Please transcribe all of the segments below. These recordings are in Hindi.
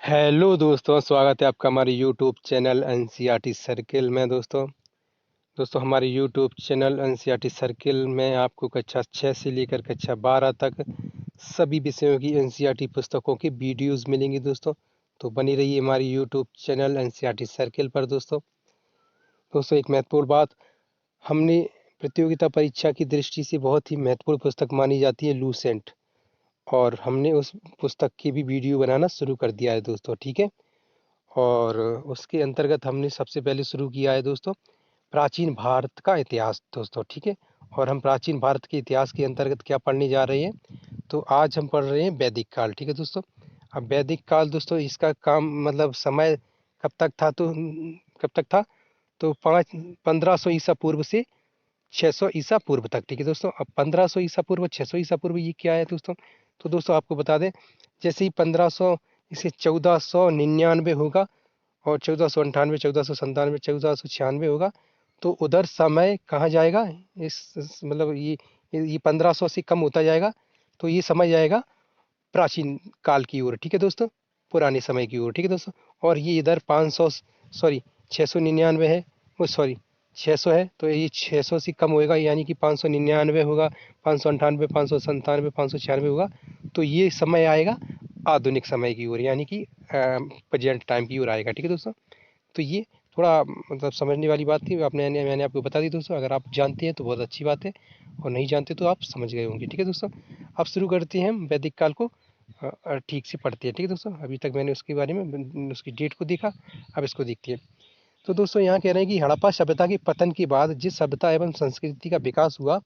हेलो दोस्तों, स्वागत है आपका हमारे यूट्यूब चैनल एनसीईआरटी सर्किल में। दोस्तों हमारे यूट्यूब चैनल एनसीईआरटी सर्किल में आपको कक्षा 6 से लेकर कक्षा 12 तक सभी विषयों की एनसीईआरटी पुस्तकों की वीडियोस मिलेंगी दोस्तों। तो बनी रहिए हमारी यूट्यूब चैनल एनसीईआरटी सर्किल पर। दोस्तों एक महत्वपूर्ण बात, हमने प्रतियोगिता परीक्षा की दृष्टि से बहुत ही महत्वपूर्ण पुस्तक मानी जाती है लूसेंट, और हमने उस पुस्तक की भी वीडियो बनाना शुरू कर दिया है दोस्तों, ठीक है। और उसके अंतर्गत हमने सबसे पहले शुरू किया है दोस्तों प्राचीन भारत का इतिहास दोस्तों, ठीक है। और हम प्राचीन भारत के इतिहास के अंतर्गत क्या पढ़ने जा रहे हैं, तो आज हम पढ़ रहे हैं वैदिक काल, ठीक है दोस्तों। अब वैदिक काल दोस्तों, इसका काम मतलब समय कब तक था, तो 1500 ईसा पूर्व से 600 ईसा पूर्व तक, ठीक है दोस्तों। अब 1500 ईसा पूर्व 600 ईसा पूर्व ये क्या है दोस्तों, तो दोस्तों आपको बता दें, जैसे ही 1500 इसे 1499 होगा, और 1498, 1497, 1496 होगा, तो उधर समय कहाँ जाएगा, मतलब ये 1500 से कम होता जाएगा, तो ये समय जाएगा प्राचीन काल की ओर, ठीक है दोस्तों, पुराने समय की ओर, ठीक है दोस्तों। और ये इधर 500 सॉरी 699 है, वो सॉरी 600 है, तो ये 600 से कम होएगा, यानी कि 599 होगा, 598, 597, 596 होगा, तो ये समय आएगा आधुनिक समय की ओर, यानी कि प्रेजेंट टाइम की ओर आएगा, ठीक है दोस्तों। तो ये थोड़ा मतलब समझने वाली बात थी, मैंने आपको बता दी दोस्तों। अगर आप जानते हैं तो बहुत अच्छी बात है, और नहीं जानते तो आप समझ गए होंगे, ठीक है दोस्तों। अब शुरू करते हैं हम वैदिक काल को, ठीक से पढ़ते हैं, ठीक है दोस्तों। अभी तक मैंने उसके बारे में उसकी डेट को देखा, अब इसको देखते हैं। तो दोस्तों यहाँ कह रहे हैं कि हड़प्पा सभ्यता के पतन के बाद जिस सभ्यता एवं संस्कृति का विकास हुआ,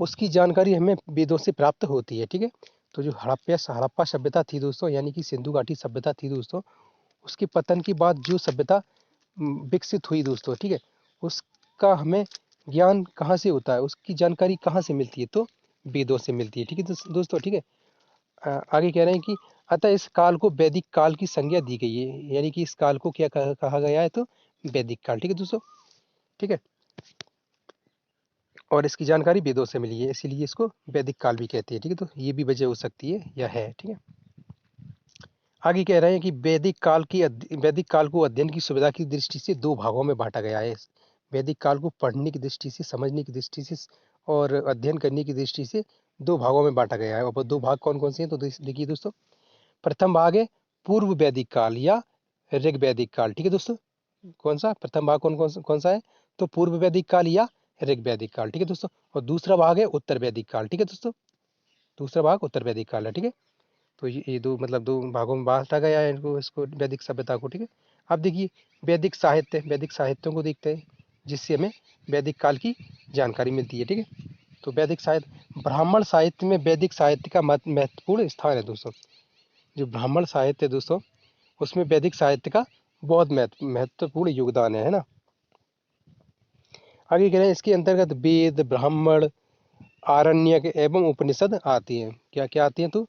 उसकी जानकारी हमें वेदों से प्राप्त होती है, ठीक है। तो जो हड़प्पा सभ्यता थी दोस्तों, यानी कि सिंधु घाटी सभ्यता थी दोस्तों, उसके पतन के बाद जो सभ्यता विकसित हुई दोस्तों, ठीक है, उसका हमें ज्ञान कहाँ से होता है, उसकी जानकारी कहाँ से मिलती है, तो वेदों से मिलती है, ठीक है दोस्तों, ठीक है। आगे कह रहे हैं कि अतः इस काल को वैदिक काल की संज्ञा दी गई है, यानी कि इस काल को क्या कहा गया है, तो वैदिक काल, ठीक है दोस्तों, ठीक है। और इसकी जानकारी वेदों से मिली है, इसीलिए इसको वैदिक काल भी कहते हैं, ठीक है। तो ये भी वजह हो सकती है या है, ठीक है। आगे कह रहे हैं कि वैदिक काल को अध्ययन की सुविधा की दृष्टि से दो भागों में बांटा गया है। वैदिक काल को पढ़ने की दृष्टि से, समझने की दृष्टि से और अध्ययन करने की दृष्टि से दो भागों में बांटा गया है। और वो दो भाग कौन कौन से हैं, तो देखिए दोस्तों, प्रथम भाग है पूर्व वैदिक काल या ऋग वैदिक काल, ठीक है दोस्तों। कौन सा प्रथम भाग कौन सा है, तो पूर्व वैदिक काल या ऋग वैदिक काल, ठीक है दोस्तों। और दूसरा भाग है उत्तर वैदिक काल, ठीक है दोस्तों। दूसरा भाग उत्तर वैदिक काल है, ठीक है। तो ये दो मतलब दो भागों में बांटा गया है इनको, इसको वैदिक सभ्यता को, ठीक है। अब देखिए वैदिक साहित्यों को देखते हैं, जिससे हमें वैदिक काल की जानकारी मिलती है, ठीक है। तो वैदिक साहित्य, ब्राह्मण साहित्य में वैदिक साहित्य का महत्वपूर्ण स्थान है दोस्तों। जो ब्राह्मण साहित्य है दोस्तों, उसमें वैदिक साहित्य का बहुत महत्वपूर्ण योगदान है ना। आगे कह रहे हैं इसके अंतर्गत वेद, ब्राह्मण, आरण्यक एवं उपनिषद आती हैं। क्या क्या आती हैं, तो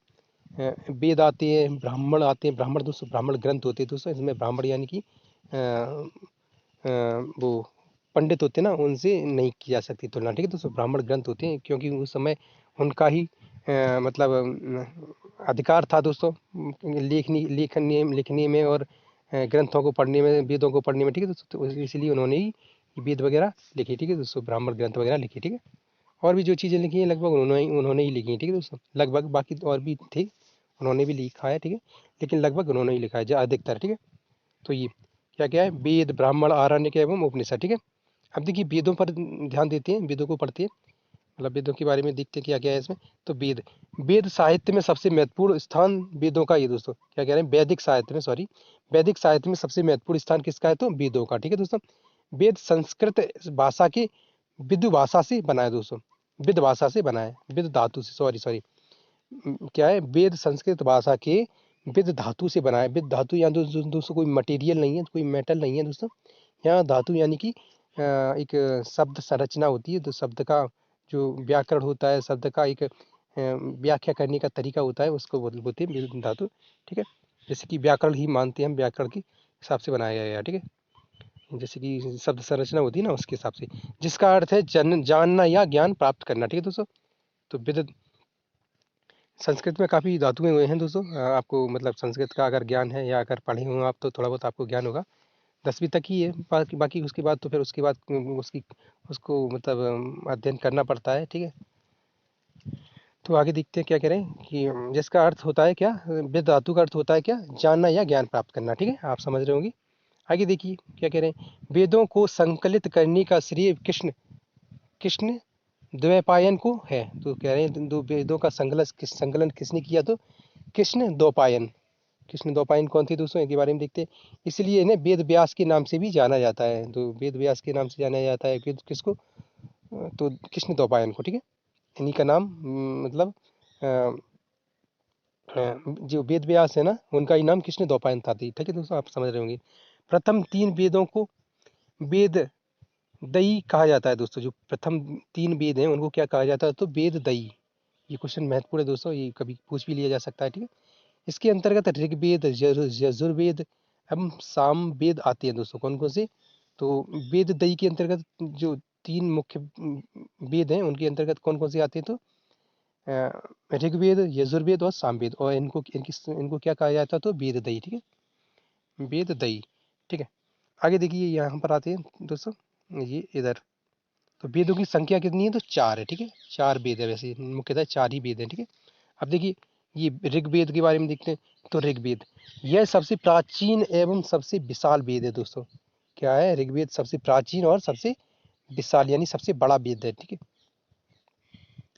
वेद आते हैं, ब्राह्मण आते हैं। ब्राह्मण दोस्तों ब्राह्मण ग्रंथ होते हैं दोस्तों, इसमें ब्राह्मण यानी कि वो पंडित होते हैं ना, उनसे नहीं की जा सकती तुलना, ठीक है दोस्तों। ब्राह्मण ग्रंथ होते हैं क्योंकि उस समय उनका ही मतलब अधिकार था दोस्तों, लिखने में और ग्रंथों को पढ़ने में, वेदों को पढ़ने में, ठीक है दोस्तों। तो इसलिए उन्होंने ही वेद वगैरह लिखी, ठीक है दोस्तों, ब्राह्मण ग्रंथ वगैरह लिखी, ठीक है। और भी जो चीज़ें लिखी हैं लगभग उन्होंने ही लिखी हैं, ठीक है दोस्तों। लगभग बाकी और भी थे, उन्होंने भी लिखा है, ठीक है, लेकिन लगभग उन्होंने ही लिखा है अधिकतर, ठीक है। तो ये क्या क्या है, वेद, ब्राह्मण, आरण्यक एवं उपनिषद, ठीक है। अब देखिए वेदों पर ध्यान देते हैं, वेदों को पढ़ते हैं, मतलब वेदों के बारे में देखते हैं क्या क्या है इसमें। तो वेद साहित्य में सबसे महत्वपूर्ण स्थान वेदों का, ये दोस्तों क्या कह रहे हैं, वैदिक साहित्य में सबसे महत्वपूर्ण स्थान किसका है, तो वेदों का, ठीक है दोस्तों। वेद संस्कृत भाषा की विदु भाषा से बना है दोस्तों, विद भाषा से बना है, विद धातु से, सॉरी सॉरी क्या है, वेद संस्कृत भाषा के विद धातु से बना है। विद धातु यहाँ दोस्तों कोई मटेरियल नहीं है, कोई मेटल नहीं है दोस्तों। यहाँ धातु यानी कि एक शब्द संरचना होती है, तो शब्द का जो व्याकरण होता है, शब्द का एक व्याख्या करने का तरीका होता है, उसको बोलते हैं विद धातु, ठीक है। जैसे कि व्याकरण ही मानते हैं हम, व्याकरण के हिसाब से बनाया गया है, ठीक है। जैसे कि शब्द संरचना होती है ना, उसके हिसाब से, जिसका अर्थ है जानना या ज्ञान प्राप्त करना, ठीक है दोस्तों। तो विद संस्कृत में काफ़ी धातुएं हुए हैं दोस्तों। आपको मतलब संस्कृत का अगर ज्ञान है या अगर पढ़े हुए हो आप तो थोड़ा बहुत आपको ज्ञान होगा। 10वीं तक ही है, बाकी बाकी उसके बाद तो फिर उसके बाद उसकी उसको मतलब अध्ययन करना पड़ता है, ठीक है। तो आगे देखते हैं क्या कह रहे हैं कि जिसका अर्थ होता है क्या, वेद धातु का अर्थ होता है क्या, जानना या ज्ञान प्राप्त करना, ठीक है, आप समझ रहे होंगे। आगे देखिए क्या कह रहे हैं, वेदों को संकलित करने का श्रेय कृष्ण कृष्ण द्वैपायन को है। तो कह रहे हैं दो वेदों का संकलन किसने किया, तो कृष्ण द्वैपायन। कृष्ण द्वैपायन कौन थे दोस्तों, इनके बारे में देखते हैं। इसलिए इन्हें वेद व्यास के नाम से भी जाना जाता है। तो वेद व्यास के नाम से जाना जाता है किसको, तो कृष्ण द्वैपायन को, ठीक है। इन्हीं का नाम मतलब अ, जो वेद व्यास है ना, उनका ही नाम कृष्ण द्वैपायन था, ठीक है दोस्तों, आप समझ रहे होंगे। प्रथम 3 वेदों को वेद दई कहा जाता है दोस्तों। जो प्रथम 3 वेद हैं उनको क्या कहा जाता है, तो वेद दई। ये क्वेश्चन महत्वपूर्ण है दोस्तों, ये कभी पूछ भी लिया जा सकता है, ठीक है। इसके अंतर्गत ऋग्वेद, यजुर्वेद एवं सामवेद आते हैं दोस्तों। कौन कौन से, तो वेद दई के अंतर्गत जो 3 मुख्य वेद हैं उनके अंतर्गत कौन कौन से आते हैं, तो ऋग्वेद, यजुर्वेद और सामवेद। और इनको क्या कहा जाता है, तो वेद दई, ठीक है, वेद दई, ठीक है। आगे देखिए यहाँ पर आते हैं दोस्तों, ये इधर। तो वेदों की संख्या कितनी है, तो 4 है, ठीक है। 4 वेद है, वैसे मुख्यतः 4 ही वेद हैं, ठीक है। अब देखिए ये ऋग्वेद के बारे में देखते हैं। तो ऋग्वेद यह सबसे प्राचीन एवं सबसे विशाल वेद है दोस्तों। क्या है, ऋग्वेद सबसे प्राचीन और सबसे विशाल यानी सबसे बड़ा वेद है, ठीक है।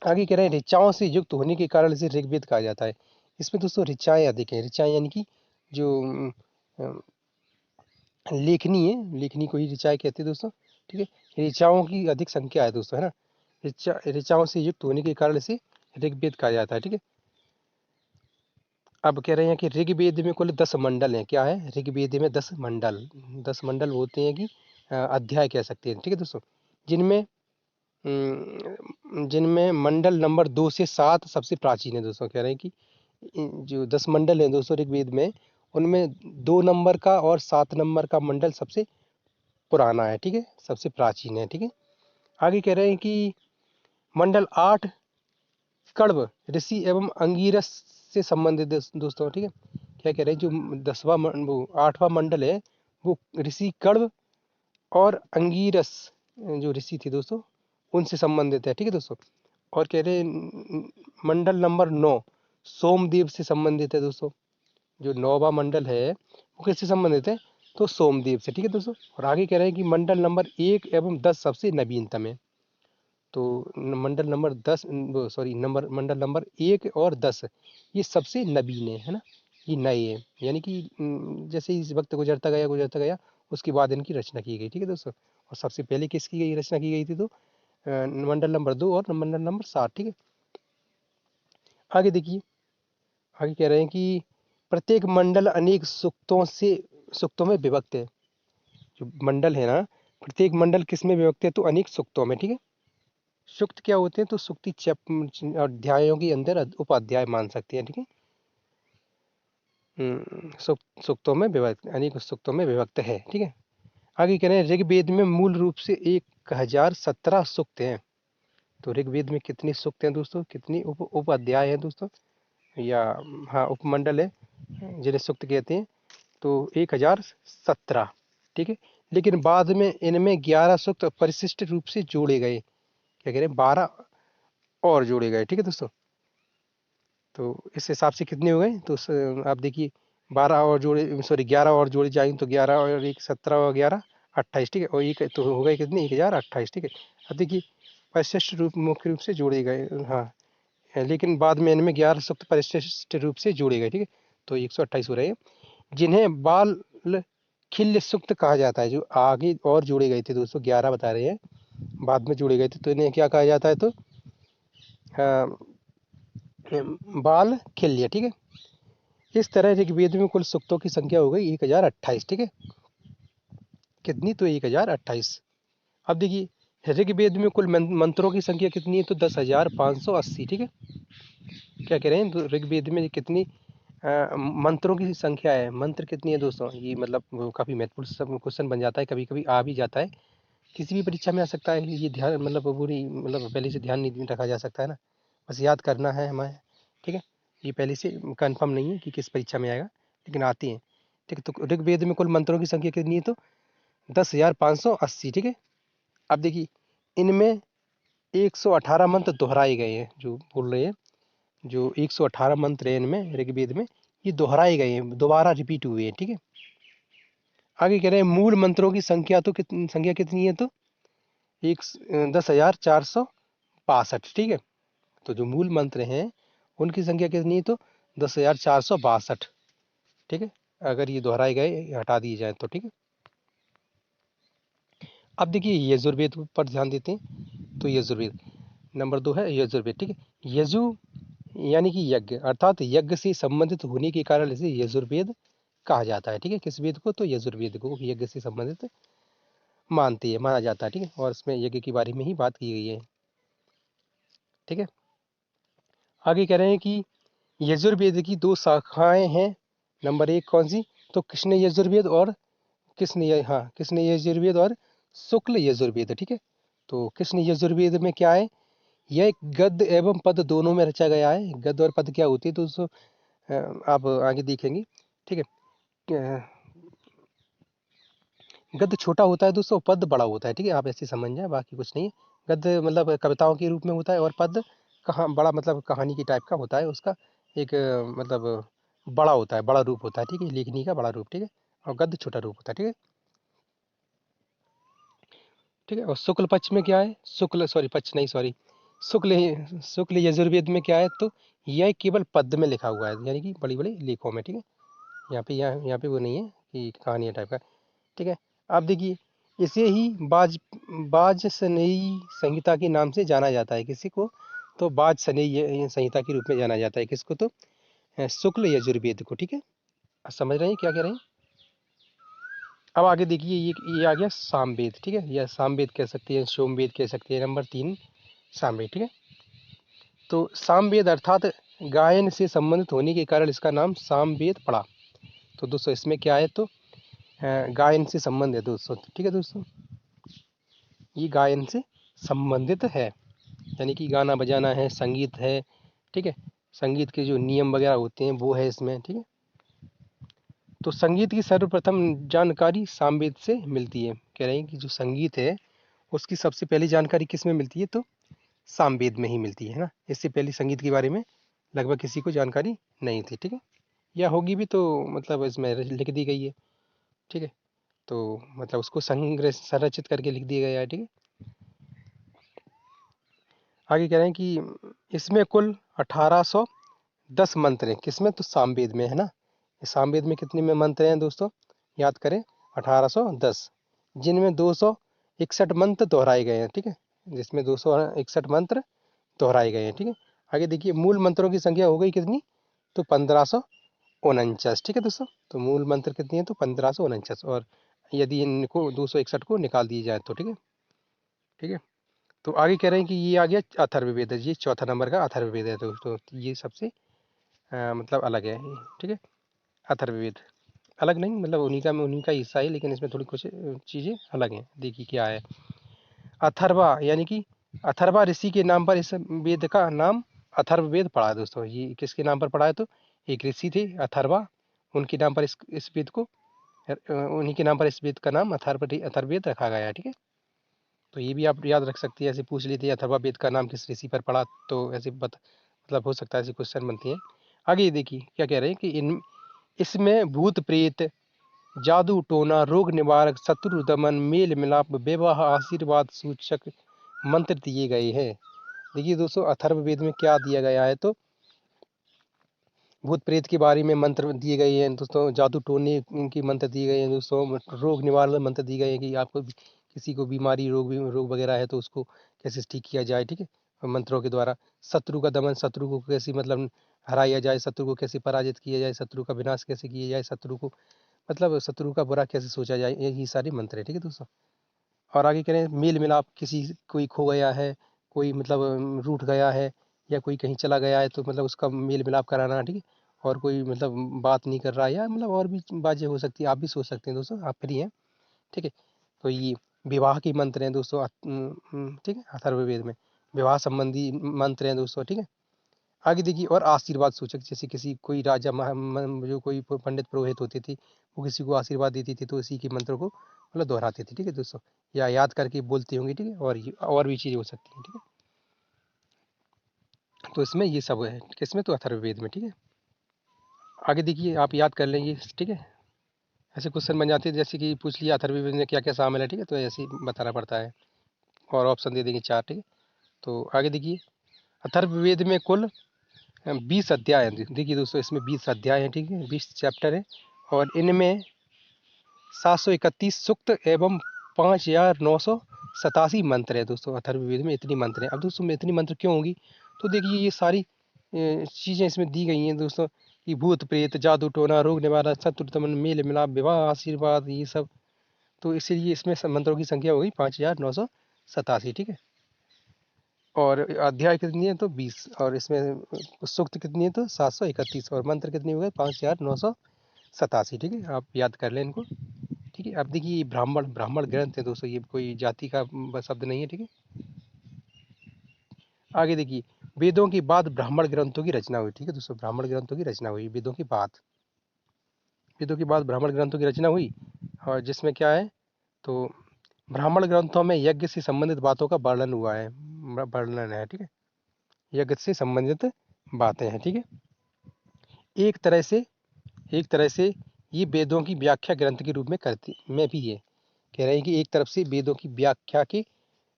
आगे कह रहे हैं ऋचाओं से युक्त होने के कारण इसे ऋग्वेद कहा जाता है। इसमें दोस्तों ऋचाएं अधिक हैं। ऋचाएं यानी कि जो लेखनी है, लेखनी को ही ऋचाएं कहते हैं दोस्तों, ठीक है। ऋचाओं की अधिक संख्या है दोस्तों, है ना। ऋचाओं से युक्त होने के कारण इसे ऋग्वेद कहा जाता है, ठीक है। अब कह रहे हैं कि ऋग्वेद में कुल 10 मंडल हैं। क्या है, ऋग्वेद में 10 मंडल, 10 मंडल होते हैं कि अध्याय कह सकते हैं, ठीक है दोस्तों। जिनमें जिनमें मंडल नंबर 2 से 7 सबसे प्राचीन है दोस्तों। कह रहे हैं कि जो 10 मंडल हैं दोस्तों ऋग्वेद में, उनमें 2 नंबर का और 7 नंबर का मंडल सबसे पुराना है, ठीक है, सबसे प्राचीन है, ठीक है। आगे कह रहे हैं कि मंडल 8 कण्व ऋषि एवं अंगिरस से संबंधित दोस्तों, ठीक है। क्या कह रहे हैं, जो 10वां वो 8वां मंडल है वो ऋषि कण्व और अंगिरस जो ऋषि थे दोस्तों उनसे संबंधित है, ठीक है दोस्तों। और कह रहे हैं मंडल नंबर 9 सोमदेव से संबंधित है दोस्तों। जो 9वां मंडल है वो किससे संबंधित है, तो सोमदेव से, ठीक है दोस्तों। और आगे कह रहे हैं कि मंडल नंबर 1 एवं 10 सबसे नवीनतम है। तो मंडल नंबर 10 वो सॉरी नंबर मंडल नंबर 1 और 10 ये सबसे नवीन है ना, ये नए हैं। यानी कि जैसे ही वक्त गुजरता गया उसके बाद इनकी रचना की गई, ठीक है दोस्तों। और सबसे पहले किसकी गई रचना की गई थी, तो मंडल नंबर 2 और मंडल नंबर 7, ठीक है। आगे देखिए, आगे कह रहे हैं कि प्रत्येक मंडल अनेक सूक्तों में विभक्त है। जो मंडल है ना, प्रत्येक मंडल किस में विभक्त है, तो अनेक सूक्तों में, ठीक है। सूक्त क्या होते हैं, तो सूक्ति अध्यायों के अंदर उपाध्याय मान सकते हैं, ठीक है। सूक्तों में विभक्त, अनेक सूक्तों में विभक्त है, ठीक है। आगे कह रहे हैं ऋग्वेद में मूल रूप से 1017 सूक्त हैं। तो ऋग्वेद में कितने सूक्त हैं दोस्तों, कितनी उप अध्याय हैं दोस्तों, या हाँ उपमंडल है जिन्हें सूक्त कहते हैं, तो 1017, ठीक है। लेकिन बाद में इनमें 11 सूक्त परिशिष्ट रूप से जोड़े गए। क्या कह रहे हैं, 12 और जोड़े गए, ठीक है दोस्तों। तो इस हिसाब से कितने हो गए, तो आप देखिए 12 और जोड़े, सॉरी 11 और जोड़े जाएंगे तो 11 और 1 17 और 11 28, ठीक है। और एक तो हो गए कितने, 1028, ठीक है। अब देखिए परिशिष्ट रूप मुख्य रूप से जोड़े गए, हाँ, लेकिन बाद में इनमें 11 सूक्त परिशिष्ट रूप से जोड़े गए, ठीक है। तो 128 हो रहे हैं, जिन्हें बाल खिल्य सूक्त कहा जाता है। जो आगे और जोड़े गए थे दोस्तों, 11 बता रहे हैं, बाद में जोड़े गए थे, तो इन्हें क्या कहा जाता है, तो बाल खिल्य, ठीक है। इस तरह ऋग्वेद में कुल सूक्तों की संख्या हो गई 1028, ठीक है। कितनी, तो 1028। अब देखिए ऋग्वेद में कुल मंत्रों की संख्या कितनी है, तो 10,580, ठीक है। क्या कह रहे हैं, तो ऋग्वेद में कितनी मंत्रों की संख्या है, मंत्र कितनी है दोस्तों, ये मतलब काफ़ी महत्वपूर्ण क्वेश्चन बन जाता है, कभी कभी आ भी जाता है, किसी भी परीक्षा में आ सकता है। ये ध्यान मतलब पूरी मतलब पहले से ध्यान नहीं रखा जा सकता है ना, बस याद करना है हमें, ठीक है। ये पहले से कंफर्म नहीं है कि किस परीक्षा में आएगा, लेकिन आते हैं। ठीक है, तो ऋग्वेद में कुल मंत्रों की संख्या कितनी है? तो 10,580। ठीक है, अब देखिए इनमें 118 मंत्र दोहराए गए हैं, जो बोल रहे हैं जो 118 मंत्र हैं इनमें ऋग्वेद में, ये दोहराए गए हैं, दोबारा रिपीट हुए हैं। ठीक है, आगे कह रहे हैं मूल मंत्रों की संख्या तो संख्या कितनी है? तो 10,462। ठीक है, तो जो मूल मंत्र हैं उनकी संख्या कितनी है? तो 10,462। ठीक है, अगर ये दोहराए गए हटा दिए जाए तो। ठीक है, अब देखिए यजुर्वेद पर ध्यान देते हैं। तो यजुर्वेद नंबर 2 है यजुर्वेद। ठीक है, यजु यानी कि यज्ञ, अर्थात यज्ञ से संबंधित होने के कारण इसे यजुर्वेद कहा जाता है। ठीक है, किस वेद को? तो यजुर्वेद को यज्ञ से संबंधित माना जाता है। ठीक है, और इसमें यज्ञ के बारे में ही बात की गई है। ठीक है, आगे कह रहे हैं कि यजुर्वेद की 2 शाखाएं हैं। नंबर 1 कौन सी? तो कृष्ण यजुर्वेद और कृष्ण यजुर्वेद और शुक्ल यजुर्वेद। ठीक है, तो कृष्ण यजुर्वेद में क्या है? यह गद्य एवं पद दोनों में रचा गया है। गद्य और पद क्या होती है दोस्तों, आप आगे देखेंगे। ठीक है, गद्य छोटा होता है दोस्तों, पद बड़ा होता है। ठीक है, आप ऐसे समझ जाए, बाकी कुछ नहीं है। गद्य मतलब कविताओं के रूप में होता है, और पद कहाँ बड़ा मतलब कहानी की टाइप का होता है, उसका एक मतलब बड़ा होता है, बड़ा रूप होता है। ठीक है, लेखनी का बड़ा रूप। ठीक है, और गद्य छोटा रूप होता है। ठीक है, ठीक है, और शुक्ल पक्ष में क्या है? शुक्ल यजुर्वेद में क्या है? तो यह केवल पद में लिखा हुआ है, यानी कि बड़ी बड़ी लेखों में। ठीक है, यहाँ पे वो नहीं है कि कहानी टाइप का। ठीक है, अब देखिए इसे ही बाजसनेयी संहिता के नाम से जाना जाता है। किसी को? तो बाजसनेयी संहिता के रूप में जाना जाता है। किसको? तो शुक्ल यजुर्वेद को। ठीक है, अब समझ रहे हैं क्या कह रहे हैं? अब आगे देखिए ये आ गया सामवेद। ठीक है, यह सामवेद कह सकते हैं, सोमवेद कह सकते हैं। नंबर 3 सामवेद। ठीक है, तो सामवेद अर्थात गायन से संबंधित होने के कारण इसका नाम सामवेद पड़ा। तो दोस्तों इसमें क्या है? तो गायन से संबंध है दोस्तों। ठीक है दोस्तों, ये गायन से संबंधित है, यानी कि गाना बजाना है, संगीत है। ठीक है, संगीत के जो नियम वगैरह होते हैं वो है इसमें। ठीक है, तो संगीत की सर्वप्रथम जानकारी सामवेद से मिलती है। कह रहे हैं कि जो संगीत है उसकी सबसे पहली जानकारी किस में मिलती है? तो सामवेद में ही मिलती है ना। इससे पहले संगीत के बारे में लगभग किसी को जानकारी नहीं थी। ठीक है, या होगी भी तो मतलब इसमें लिख दी गई है। ठीक है, तो मतलब उसको संग्रह संरचित करके लिख दिया गया है। ठीक है, आगे कह रहे हैं कि इसमें कुल 1810 मंत्र हैं। किसमें? तो सामवेद में, है ना। सामवेद में कितने में मंत्र हैं दोस्तों? याद करें, 1810, जिनमें 261 मंत्र दोहराए गए हैं। ठीक है, जिसमें 261 मंत्र दोहराए गए हैं। ठीक है, आगे देखिए मूल मंत्रों की संख्या हो गई कितनी? तो 1549। ठीक है दोस्तों, तो मूल मंत्र कितनी है? तो 1549, और यदि इनको 261 को निकाल दिया जाए तो। ठीक है, ठीक है, तो आगे कह रहे हैं कि ये आ गया अथर्ववेद है। ये चौथा नंबर का अथर्ववेद है दोस्तों। ये सबसे मतलब अलग है। ठीक है, अथर्ववेद अलग नहीं, मतलब उन्हीं का हिस्सा है, लेकिन इसमें थोड़ी कुछ चीज़ें अलग हैं। देखिए क्या है। अथर्वा यानी कि अथर्वा ऋषि के नाम पर इस वेद का नाम अथर्ववेद पड़ा है दोस्तों। ये किसके नाम पर पड़ा है? तो एक ऋषि थे अथर्वा, उनके नाम पर इस वेद को उन्हीं के नाम पर इस वेद का नाम अथर्ववेद रखा गया है। ठीक है, तो ये भी आप याद रख सकती है। ऐसे पूछ लेती है अथर्वा वेद का नाम किस ऋषि पर पड़ा, तो ऐसे मतलब हो सकता है ऐसे क्वेश्चन बनती है। आगे देखिए क्या कह रहे हैं कि इसमें भूत प्रेत, जादू टोना, रोग निवारक, शत्रु दमन, मेल मिलाप, विवाह, आशीर्वाद सूचक मंत्र दिए गए हैं। देखिए दोस्तों अथर्ववेद में क्या दिया गया है? तो भूत प्रेत के बारे में मंत्र दिए गए हैं दोस्तों, जादू टोने की मंत्र दिए गए हैं दोस्तों, रोग निवारण मंत्र दिए गए हैं कि आपको किसी को बीमारी रोग वगैरह है तो उसको कैसे ठीक किया जाए। ठीक है, मंत्रों के द्वारा शत्रु का दमन, शत्रु को कैसे मतलब हराया जाए, शत्रु को कैसे पराजित किया जाए, शत्रु का विनाश कैसे किया जाए, शत्रु को मतलब शत्रु का बुरा कैसे सोचा जाए, यही सारे मंत्र है। ठीक है दोस्तों, और आगे कह रहे हैं मेल मिलाप, कोई खो गया है, कोई मतलब रूठ गया है, या कोई कहीं चला गया है तो मतलब उसका मेल मिलाप कराना। ठीक है, और कोई मतलब बात नहीं कर रहा है, या मतलब और भी बातें हो सकती है, आप भी सोच सकते हैं दोस्तों, आप फ्री हैं। ठीक है, तो ये विवाह के मंत्र हैं दोस्तों। ठीक है, अथर्ववेद में विवाह संबंधी मंत्र हैं दोस्तों। ठीक है, आगे देखिए, और आशीर्वाद सूचक, जैसे किसी कोई राजा जो कोई पंडित पुरोहित होते थे, वो किसी को आशीर्वाद देते थे तो इसी के मंत्र को मतलब दोहराते थे। ठीक है दोस्तों, या याद करके बोलते होंगे। ठीक है, और भी चीज़ें हो सकती हैं। ठीक है, तो इसमें ये सब है, किसमें, तो अथर्ववेद में। ठीक है, आगे देखिए, आप याद कर लेंगे। ठीक है, ऐसे क्वेश्चन बन जाते हैं, जैसे कि पूछ लिया अथर्ववेद में क्या क्या शामिल है। ठीक है, तो ऐसे ही बताना पड़ता है, और ऑप्शन दे देंगे 4। ठीक है, तो आगे देखिए, अथर्ववेद में कुल 20 अध्याय हैं। देखिए दोस्तों, इसमें 20 अध्याय हैं। ठीक है, 20 चैप्टर है, और इनमें 731 सूक्त एवं 5987 मंत्र है। दोस्तों अथर्ववेद में इतनी मंत्र है। अब दोस्तों में इतनी मंत्र क्यों होंगी, तो देखिए ये सारी चीज़ें इसमें दी गई हैं दोस्तों, कि भूत प्रेत, जादू टोना, रोग निवारण, शत्रु दमन, मेल मिलाप, विवाह, आशीर्वाद, ये सब। तो इसीलिए इसमें मंत्रों की संख्या हो गई 5987। ठीक है, और अध्याय कितनी है, तो 20, और इसमें सूक्त कितनी है, तो 731, और मंत्र कितने हो गए, 5987। ठीक है, आप याद कर लें इनको। ठीक है, अब देखिए, ये ब्राह्मण ब्राह्मण ग्रंथ है दोस्तों, ये कोई जाति का शब्द नहीं है। ठीक है, आगे देखिए, वेदों के बाद ब्राह्मण ग्रंथों की रचना हुई। ठीक है दोस्तों, ब्राह्मण ग्रंथों की रचना हुई वेदों के बाद। वेदों के बाद ब्राह्मण ग्रंथों की रचना हुई, और जिसमें क्या है, तो ब्राह्मण ग्रंथों में यज्ञ से संबंधित बातों का वर्णन हुआ है, वर्णन है। ठीक है, यज्ञ से संबंधित बातें हैं। ठीक है, एक तरह से एक तरह से ये वेदों की व्याख्या ग्रंथ के रूप में करती में भी है। कह रहे हैं कि एक तरफ से वेदों की व्याख्या के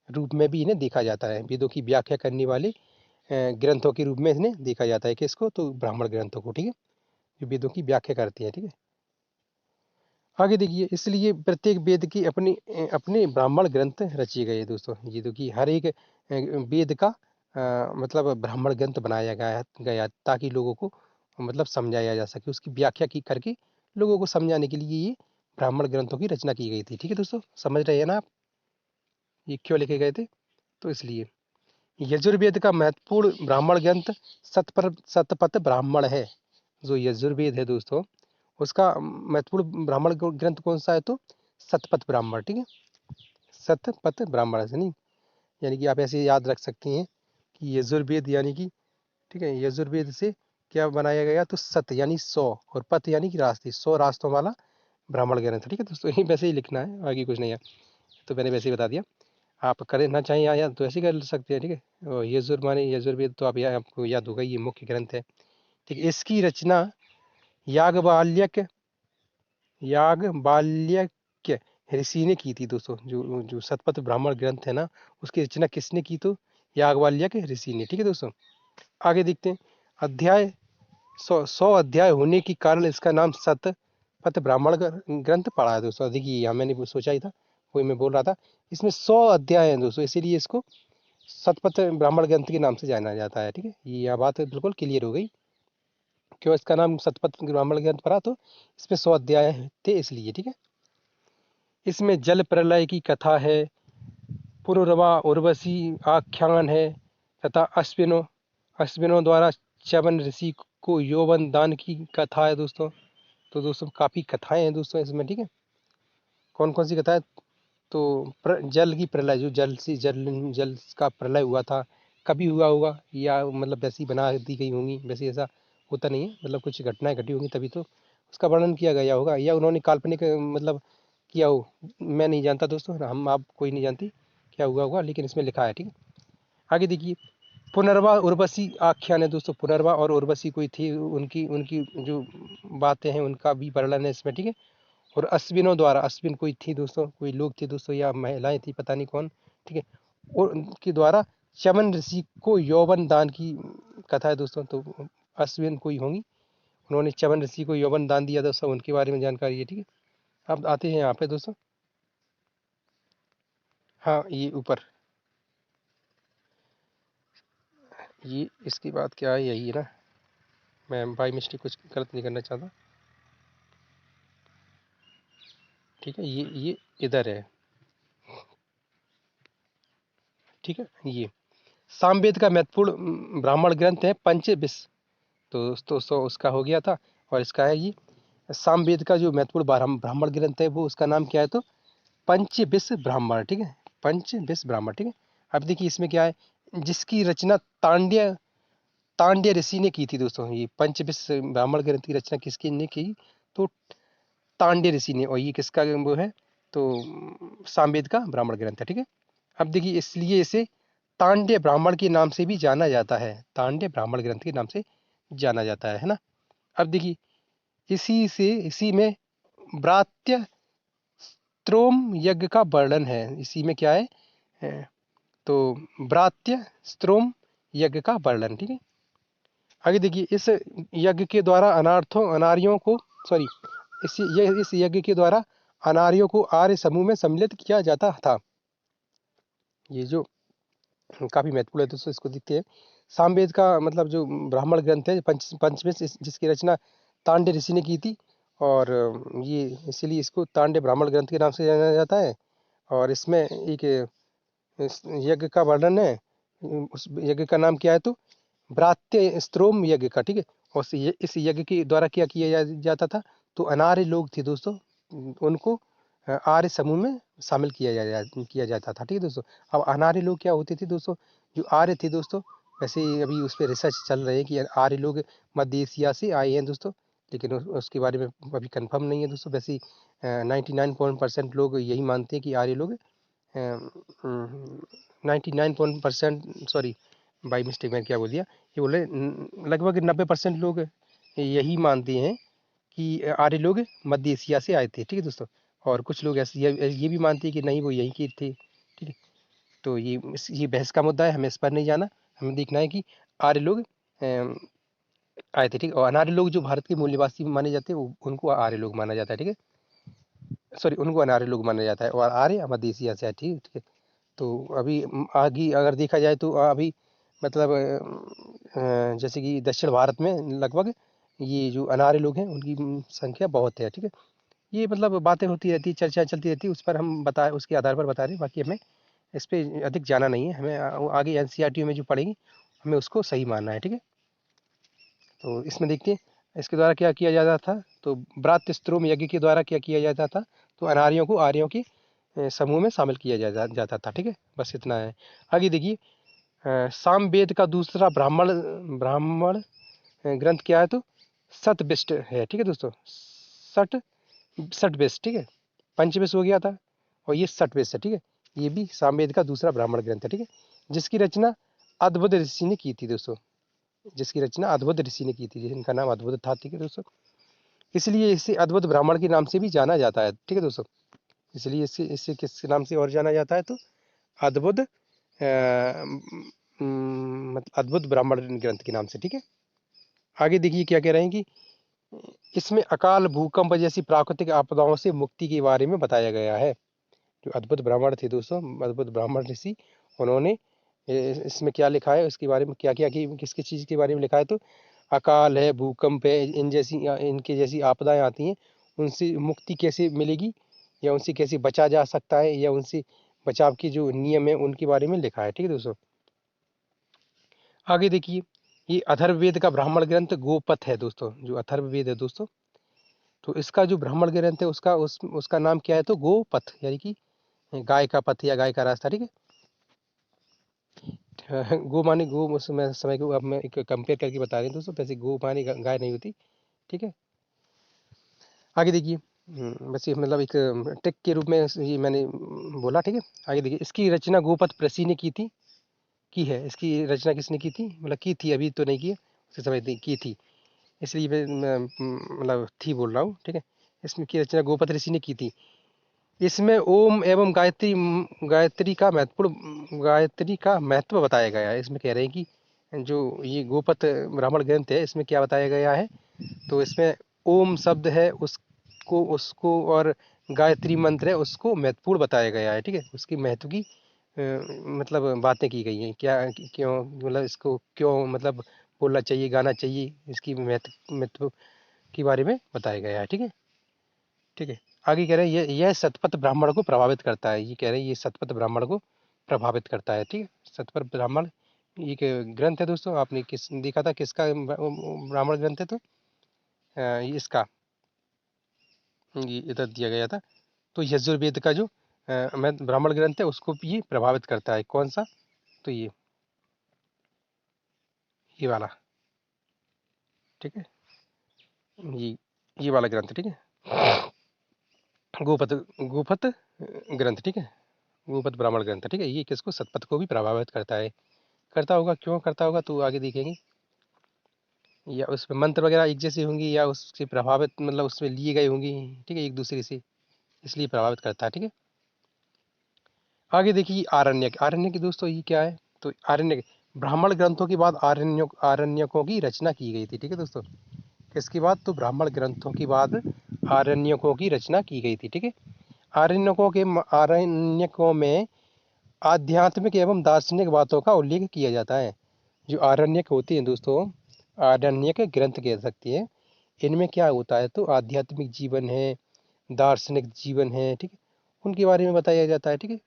रूप में भी इन्हें देखा जाता है, वेदों की व्याख्या करने वाले ग्रंथों के रूप में इन्हें देखा जाता है। किसको, तो ब्राह्मण ग्रंथों को। ठीक है, जो वेदों की व्याख्या करती है। ठीक है, आगे देखिए, इसलिए प्रत्येक वेद की अपने ब्राह्मण ग्रंथ रचे गए दोस्तों। ये तो कि हर एक वेद का मतलब ब्राह्मण ग्रंथ बनाया गया ताकि लोगों को मतलब समझाया जा सके, उसकी व्याख्या की करके लोगों को समझाने के लिए ये ब्राह्मण ग्रंथों की रचना की गई थी। ठीक है दोस्तों, समझ रहे हैं ना आप, ये क्यों लिखे गए थे, तो इसलिए यजुर्वेद का महत्वपूर्ण ब्राह्मण ग्रंथ शतपथ ब्राह्मण है। जो यजुर्वेद है दोस्तों, उसका महत्वपूर्ण ब्राह्मण ग्रंथ कौन सा है, तो शतपथ ब्राह्मण। ठीक है, शतपथ ब्राह्मण से नहीं, यानी कि आप ऐसे याद रख सकती हैं कि यजुर्वेद यानी कि, ठीक है, यजुर्वेद से क्या बनाया गया, तो सत यानी 100, और पथ यानी कि रास्ते, 100 रास्तों वाला ब्राह्मण ग्रंथ। ठीक है दोस्तों, ये वैसे ही लिखना है, आगे कुछ नहीं है, तो मैंने वैसे ही बता दिया। आप करना चाहें या तो ऐसे कर सकते हैं। ठीक है, और यजुर माने यजुर्वेद, तो आप आपको याद होगा, ये मुख्य ग्रंथ है। ठीक है, इसकी रचना याज्ञवल्क्य याज्ञवल्क्य ऋषि ने की थी दोस्तों। जो जो शतपथ ब्राह्मण ग्रंथ है ना, उसकी रचना किसने की, तो याज्ञवल्क्य ऋषि ने। ठीक है दोस्तों, आगे देखते हैं। अध्याय 100 अध्याय होने के कारण इसका नाम शतपथ ब्राह्मण ग्रंथ पड़ा है दोस्तों। देखिए, यहाँ मैंने सोचा ही था, वही मैं बोल रहा था, इसमें 100 अध्याय हैं दोस्तों, इसीलिए इसको शतपथ ब्राह्मण ग्रंथ के नाम से जाना जाता है। ठीक है, ये यह बात बिल्कुल क्लियर हो गई, क्यों इसका नाम शतपथ ब्राह्मण ग्रंथ पड़ा, तो इसमें 100 अध्याय थे इसलिए। ठीक है, इसमें जल प्रलय की कथा है, पुनर्वा उर्वशी आख्यान है, तथा अश्विनों द्वारा च्यवन ऋषि को यौवन दान की कथा है दोस्तों। तो दोस्तों काफ़ी कथाएं हैं दोस्तों इसमें। ठीक है, कौन कौन सी कथाएं, तो जल की प्रलय, जो जल का प्रलय हुआ था, कभी हुआ होगा, या मतलब वैसी बना दी गई होंगी, वैसे ऐसा होता नहीं है, मतलब कुछ घटनाएं घटी होंगी तभी तो उसका वर्णन किया गया होगा, या उन्होंने काल्पनिक मतलब किया हो। मैं नहीं जानता दोस्तों, हम आप कोई नहीं जानती क्या हुआ होगा, लेकिन इसमें लिखा है। ठीक है, आगे देखिए, पुनर्वा उर्वशी आख्यान है दोस्तों। पुनर्वा और उर्वशी कोई थी, उनकी उनकी जो बातें हैं उनका भी वर्णन है इसमें। ठीक है, और अश्विनों द्वारा, अश्विन कोई थी दोस्तों, कोई लोग थे दोस्तों, या महिलाएं थी, पता नहीं कौन। ठीक है, और उनके द्वारा चमन ऋषि को यौवन दान की कथा है दोस्तों। तो अश्विन कोई होंगी, उन्होंने चमन ऋषि को यौवन दान दिया दोस्तों, उनके बारे में जानकारी है। ठीक है, अब आते हैं यहाँ पे दोस्तों, हाँ ये ऊपर, ये इसकी बात क्या है, यही है ना, मैं बाई मिस्टेक कुछ गलत नहीं करना चाहता। ठीक है, ये इधर है। ठीक है, ये सामवेद का महत्वपूर्ण ब्राह्मण ग्रंथ है पंचविश। तो दोस्तों उसका हो गया था, और इसका है ये सामवेद का जो महत्वपूर्ण ब्राह्मण ग्रंथ है, वो उसका नाम क्या है, तो पंचविश ब्राह्मण। ठीक है, पंचविश ब्राह्मण। ठीक है, अब देखिए इसमें क्या है, जिसकी रचना तांड्य तांड्य ऋषि ने की थी दोस्तों। ये पंचविश ब्राह्मण ग्रंथ की रचना किसकी ने की? तो तांड्य ऋषि ने। और ये किसका वो है? तो सामवेद का ब्राह्मण ग्रंथ है, ठीक है। अब देखिए, इसलिए इसे तांड्य ब्राह्मण के नाम से भी जाना जाता है, तांड्य ब्राह्मण ग्रंथ के नाम से जाना जाता है ना। अब देखिए, इसी में ब्रात्य स्त्रोम यज्ञ का वर्णन है। इसी में क्या है? तो ब्रात्य स्त्रोम यज्ञ का वर्णन, ठीक है। आगे देखिए, इस यज्ञ के द्वारा अनार्यों को सॉरी इस यज्ञ के द्वारा अनार्यों को आर्य समूह में सम्मिलित किया जाता था। ये जो काफी महत्वपूर्ण है दोस्तों, इसको देखते हैं। सामवेद का मतलब जो ब्राह्मण ग्रंथ है पंचमेश, जिसकी रचना तांड्य ऋषि ने की थी। और ये इसीलिए इसको तांड्य ब्राह्मण ग्रंथ के नाम से जाना जाता है। और इसमें एक इस यज्ञ का वर्णन है। उस यज्ञ का नाम क्या है? तो ब्रात्य स्त्रोम यज्ञ का, ठीक है। और इस यज्ञ के द्वारा क्या किया जाता था? तो अनार्य लोग थे दोस्तों, उनको आर्य समूह में शामिल किया जाता था, ठीक है दोस्तों। अब अनार्य लोग क्या होते थे दोस्तों? जो आर्य थे दोस्तों, वैसे ही अभी उस पर रिसर्च चल रहे हैं कि आर्य लोग मध्य एशिया से आए हैं दोस्तों, लेकिन उसके बारे में अभी कंफर्म नहीं है दोस्तों। वैसे ही 99% लोग यही मानते हैं कि आर्य लोग 99% सॉरी, बाई मिस्टेक मैं क्या बोल दिया, ये बोले लगभग 90% लोग यही मानते हैं कि आर्य लोग मध्य एशिया से आए थे, ठीक है दोस्तों। और कुछ लोग ऐसे ये भी मानते हैं कि नहीं, वो यहीं के थे, ठीक है। तो ये बहस का मुद्दा है, हमें इस पर नहीं जाना। हमें देखना है कि आर्य लोग आए थे, ठीक है। और अनार्य लोग जो भारत के मूल निवासी माने जाते हैं, उनको आर्य लोग माना जाता है, ठीक है। सॉरी, उनको अनार्य लोग माना जाता है, और आर्य मध्य एशिया से आए, ठीक है। तो अभी आगे अगर देखा जाए तो अभी मतलब जैसे कि दक्षिण भारत में लगभग ये जो अनार्य लोग हैं उनकी संख्या बहुत है, ठीक है। ये मतलब बातें होती रहती, चर्चा चलती रहती, उस पर हम बता उसके आधार पर बता रहे हैं। बाकी हमें इस पे अधिक जाना नहीं है, हमें आगे एनसीईआरटी में जो पढ़ेंगे हमें उसको सही मानना है, ठीक है। तो इसमें देखते हैं इसके द्वारा क्या किया जाता था। तो ब्रात्यस्त्रोम यज्ञ के द्वारा क्या किया जाता था? तो अनार्यों को आर्यों के समूह में शामिल किया जाता था, ठीक है। बस इतना है। आगे देखिए, सामवेद का दूसरा ब्राह्मण ब्राह्मण ग्रंथ क्या है? तो सतविष्ट है, ठीक है दोस्तों। सट सटविष्ट, ठीक है। पंचविश हो गया था, और ये सटविश है, ठीक है। ये भी सामवेद का दूसरा ब्राह्मण ग्रंथ है, ठीक है। जिसकी रचना अद्भुत ऋषि ने की थी दोस्तों, जिसकी रचना अद्भुत ऋषि ने की थी, जिनका नाम अद्भुत था, ठीक है दोस्तों। इसलिए इसे अद्भुत ब्राह्मण के नाम से भी जाना जाता है, ठीक है दोस्तों। इसलिए इसे इसे किस नाम से और जाना जाता है? तो अद्भुत मतलब अद्भुत ब्राह्मण ग्रंथ के नाम से, ठीक है। आगे देखिए क्या कह रहे हैं कि इसमें अकाल भूकंप जैसी प्राकृतिक आपदाओं से मुक्ति के बारे में बताया गया है। जो अद्भुत ब्राह्मण थे दोस्तों, अद्भुत ब्राह्मण ऋषि, उन्होंने इसमें क्या लिखा है, उसके बारे में क्या क्या कि किस किस चीज़ के बारे में लिखा है? तो अकाल है, भूकंप है, इनके जैसी आपदाएं आती हैं, उनसे मुक्ति कैसे मिलेगी, या उनसे कैसे बचा जा सकता है, या उनसे बचाव के जो नियम है उनके बारे में लिखा है, ठीक है दोस्तों। आगे देखिए, ये अथर्ववेद का ब्राह्मण ग्रंथ गोपथ है दोस्तों। जो अथर्ववेद है दोस्तों, तो इसका जो ब्राह्मण ग्रंथ है उसका नाम क्या है? तो गोपथ, यानी कि गाय का पथ या गाय का रास्ता, ठीक है। गो माने गो, उस समय को अब मैं एक कंपेयर करके बता रही हूँ दोस्तों। वैसे गो माने गाय नहीं होती, ठीक है। आगे देखिए, बस ये मतलब एक टिक के रूप में ये मैंने बोला, ठीक है। आगे देखिए, इसकी रचना गोपथ ऋषि ने की है। इसकी रचना किसने की थी? मतलब की थी, अभी तो नहीं की है, उस समय की थी, इसलिए मैं मतलब थी बोल रहा हूँ, ठीक है। इसमें की रचना गोपथ ऋषि ने की थी। इसमें ओम एवं गायत्री का महत्व बताया गया है। इसमें कह रहे हैं कि जो ये गोपथ ब्राह्मण ग्रंथ है, इसमें क्या बताया गया है? तो इसमें ओम शब्द है, उसको उसको और गायत्री मंत्र है, उसको महत्वपूर्ण बताया गया है, ठीक है। उसकी महत्व की मतलब बातें की गई हैं, क्या क्यों, मतलब इसको क्यों मतलब बोलना चाहिए, गाना चाहिए, इसकी महत्व के बारे में बताया गया है, ठीक है। ठीक है। आगे कह रहे हैं यह शतपथ ब्राह्मण को प्रभावित करता है। ये कह रहे हैं ये शतपथ ब्राह्मण को प्रभावित करता है, ठीक है। शतपथ ब्राह्मण एक ग्रंथ है दोस्तों। आपने किस देखा था किसका ब्राह्मण ग्रंथ है? तो ये इसका ये इधर दिया गया था। तो यजुर्वेद का जो ब्राह्मण ग्रंथ है उसको भी ये प्रभावित करता है। कौन सा? तो ये वाला, ठीक है, ये वाला ग्रंथ, ठीक है, गोपथ गोपथ ग्रंथ, ठीक है, गोपथ ब्राह्मण ग्रंथ, ठीक है। ये किसको, सतपथ को भी प्रभावित करता है। करता होगा, क्यों करता होगा तो आगे देखेंगे। या उसमें मंत्र वगैरह एक जैसी होंगी, या उससे प्रभावित मतलब उसमें लिए गए होंगी, ठीक है, एक दूसरे से, इसलिए प्रभावित करता है, ठीक है। आगे देखिए आरण्यक। आरण्यक दोस्तों ये क्या है, तो आरण्यक ब्राह्मण ग्रंथों के बाद आरण्यकों की रचना की गई थी, ठीक है दोस्तों। किसके बाद, तो ब्राह्मण ग्रंथों के बाद आरण्यकों की रचना की गई थी, ठीक है। आरण्यकों में आध्यात्मिक एवं दार्शनिक बातों का उल्लेख किया जाता है। जो आरण्यक होते हैं दोस्तों, आरण्यक ग्रंथ कह सकते हैं, इनमें क्या होता है, तो आध्यात्मिक जीवन है, दार्शनिक जीवन है, ठीक है, उनके बारे में बताया जाता है, ठीक है।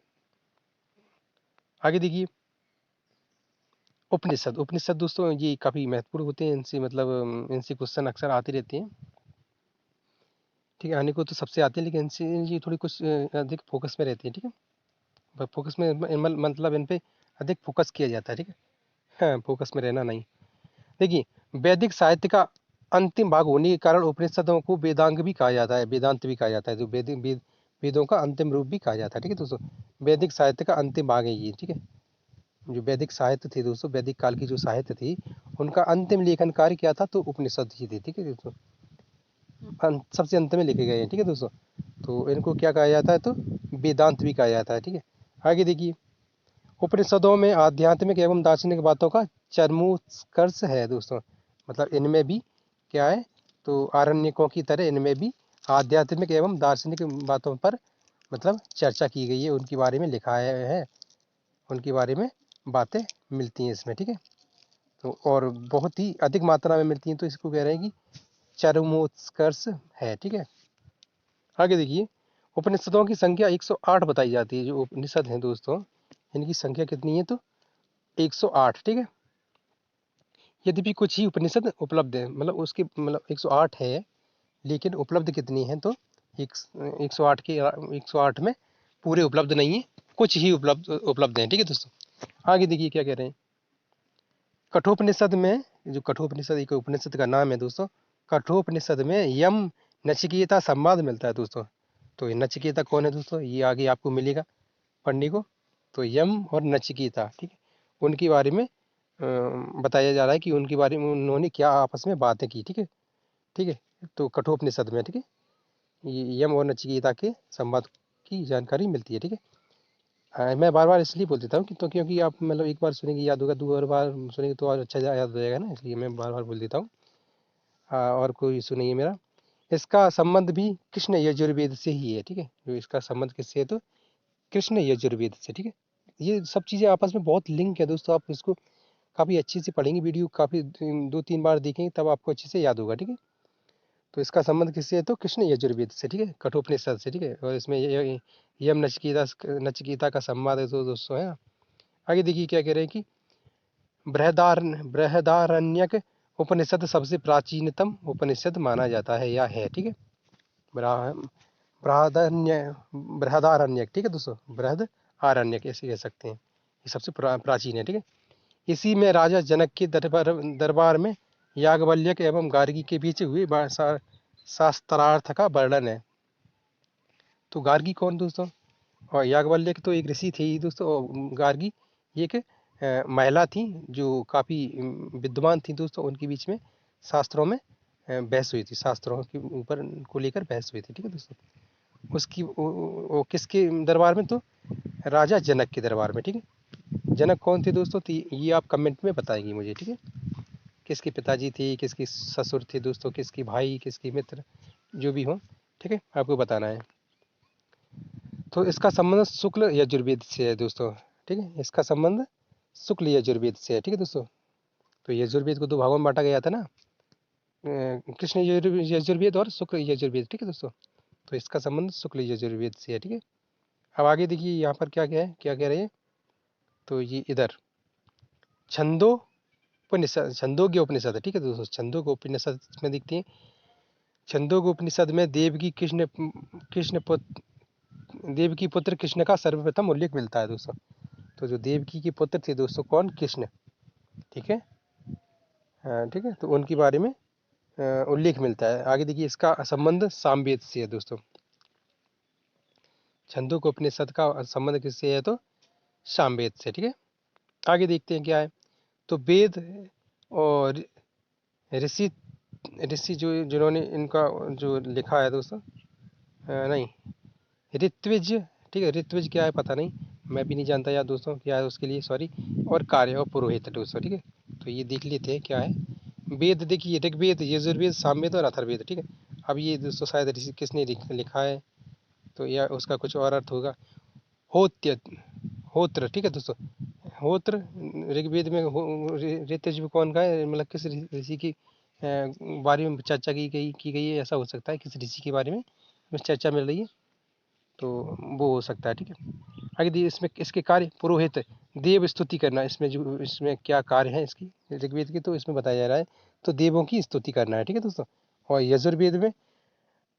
आगे देखिए उपनिषद। उपनिषद दोस्तों ये काफ़ी महत्वपूर्ण होते हैं, इनसे मतलब इनसे क्वेश्चन अक्सर आते रहते हैं, ठीक है। आने को तो सबसे आते हैं, लेकिन इनसे ये थोड़ी कुछ अधिक फोकस में रहती है, ठीक है। फोकस में मतलब इन पे अधिक फोकस किया जाता है, ठीक है। हाँ, फोकस में रहना नहीं। देखिए वैदिक साहित्य का अंतिम भाग होने के कारण उपनिषदों को वेदांग भी कहा जाता है, वेदांत भी कहा जाता है, जो वेदों का अंतिम रूप भी कहा जाता है, ठीक है दोस्तों। वैदिक साहित्य का अंतिम भाग है ये, ठीक है। जो वैदिक साहित्य थे दोस्तों, वैदिक काल की जो साहित्य थी, उनका अंतिम लेखन कार्य क्या था, तो उपनिषद ही थे, ठीक है दोस्तों। सबसे अंत में लिखे गए हैं, ठीक है दोस्तों। तो इनको क्या कहा जाता है, तो वेदांत भी कहा जाता है, ठीक है। आगे देखिए उपनिषदों में आध्यात्मिक एवं दार्शनिक बातों का चरमोत्कर्ष है दोस्तों। मतलब इनमें भी क्या है, तो आरण्यकों की तरह इनमें भी आध्यात्मिक एवं दार्शनिक बातों पर मतलब चर्चा की गई है, उनके बारे में लिखा है, उनके बारे में बातें मिलती हैं इसमें, ठीक है। तो और बहुत ही अधिक मात्रा में मिलती हैं, तो इसको कह रहे हैं कि चरमोत्कर्ष है, ठीक है। आगे देखिए उपनिषदों की संख्या 108 बताई जाती है। जो उपनिषद हैं दोस्तों, इनकी संख्या कितनी है, तो 108, ठीक है। यद्यपि कुछ ही उपनिषद उपलब्ध है, मतलब उसकी मतलब 108 है, लेकिन उपलब्ध कितनी है, तो एक 108 के 108 में पूरे उपलब्ध नहीं है, कुछ ही उपलब्ध हैं, ठीक है दोस्तों। आगे देखिए क्या कह रहे हैं। कठोपनिषद में, जो कठोपनिषद एक उपनिषद का नाम है दोस्तों, कठोपनिषद में यम नचिकेता संवाद मिलता है दोस्तों। तो ये नचिकेता कौन है दोस्तों, ये आगे आपको मिलेगा पढ़ने को। तो यम और नचिकेता, ठीक है, उनके बारे में बताया जा रहा है कि उनके बारे में उन्होंने क्या आपस में बातें की, ठीक है, ठीक है। तो कठोपनिषद में, ठीक है, ये यम और नचिकेता के संवाद की जानकारी मिलती है, ठीक है। मैं बार बार इसलिए बोल देता हूँ कि तो क्योंकि आप मतलब एक बार सुनेंगे याद होगा, दो और बार सुनेंगे तो और अच्छा याद हो जाएगा ना, इसलिए मैं बार बार बोल देता हूँ। और कोई इशू नहीं है मेरा। इसका संबंध भी कृष्ण यजुर्वेद से ही है, ठीक है। जो इसका संबंध किससे है, तो कृष्ण यजुर्वेद से, ठीक है। ये सब चीज़ें आपस में बहुत लिंक है दोस्तों, आप इसको काफ़ी अच्छे से पढ़ेंगे, वीडियो काफ़ी 2-3 बार देखेंगे तब आपको अच्छे से याद होगा, ठीक है। तो इसका संबंध किससे है, तो कृष्ण यजुर्वेद से, ठीक है, कठोपनिषद से, ठीक है। और इसमें यम नचिकेता नचिकेता का संवाद है तो दोस्तों है। आगे देखिए क्या कह रहे हैं कि बृहदारण्यक उपनिषद सबसे प्राचीनतम उपनिषद माना जाता है या है, ठीक है। बृहदारण्य बृहदारण्यक, ठीक है दोस्तों, बृहद आरण्यक ऐसे कह सकते हैं, ये सबसे प्राचीन है, ठीक है। इसी में राजा जनक के दरबार में याज्ञवल्क्य एवं गार्गी के बीच हुए शास्त्रार्थ का वर्णन है। तो गार्गी कौन दोस्तों, और याज्ञवल्क्य तो एक ऋषि थे ही दोस्तों, और गार्गी एक महिला थी जो काफ़ी विद्वान थी दोस्तों। उनके बीच में शास्त्रों में बहस हुई थी, शास्त्रों के ऊपर को लेकर बहस हुई थी, ठीक है दोस्तों। उसकी वो किसके दरबार में, तो राजा जनक के दरबार में, ठीक है। जनक कौन थे दोस्तों, तो ये आप कमेंट में बताएंगे मुझे, ठीक है। किसके पिताजी थे, किसके ससुर थे दोस्तों, किसके भाई, किसके मित्र, जो भी हो, ठीक है, आपको बताना है। तो इसका संबंध शुक्ल यजुर्वेद से है दोस्तों, ठीक है। इसका संबंध शुक्ल यजुर्वेद से है, ठीक है दोस्तों। तो यजुर्वेद को 2 भागों में बांटा गया था ना, कृष्ण यजुर्वेद और शुक्ल यजुर्वेद, ठीक है दोस्तों। तो इसका संबंध शुक्ल यजुर्वेद से है, ठीक है। अब आगे देखिए यहाँ पर क्या क्या है, क्या कह रहे हैं, तो ये इधर छंदोपनिषद, छंदोग्य उपनिषद है, ठीक है दोस्तों। छंदोग्य उपनिषद में दिखती है। छंदोग्य उपनिषद में देवकी पुत्र कृष्ण का सर्वप्रथम उल्लेख मिलता है दोस्तों। तो जो देवकी के पुत्र थे दोस्तों, कौन, कृष्ण, ठीक है। हाँ ठीक है, तो उनके बारे में उल्लेख मिलता है। आगे देखिए इसका संबंध सामवेद से है दोस्तों। छंदों का संबंध किससे है तो सामवेद से, ठीक है। आगे देखते हैं क्या है। तो वेद और ऋषि ऋषि जो जिन्होंने इनका जो लिखा है दोस्तों, नहीं, ऋत्विज, ठीक है। ऋत्विज क्या है पता नहीं, मैं भी नहीं जानता यार दोस्तों क्या है उसके लिए, सॉरी। और कार्य और पुरोहित दोस्तों, ठीक है। तो ये देख लेते हैं क्या है। वेद देखिए, ऋग्वेद, यजुर्वेद, सामवेद और अथर्ववेद, ठीक है। अब ये दोस्तों शायद ऋषि किसने लिखा है, तो यह उसका कुछ और अर्थ होगा। होत्य, होत्र, ठीक है दोस्तों। होत्र ऋग्वेद में, ऋतज में कौन का है, मतलब किस ऋषि की बारे में चर्चा की गई है, ऐसा हो सकता है किस ऋषि के बारे में चर्चा मिल रही है, तो वो हो सकता है, ठीक है। आगे देखिए इसमें इसके कार्य, पुरोहित, देव स्तुति करना, इसमें क्या कार्य है इसकी ऋग्वेद की, तो इसमें बताया जा रहा है तो देवों की स्तुति करना है, ठीक है दोस्तों। और यजुर्वेद में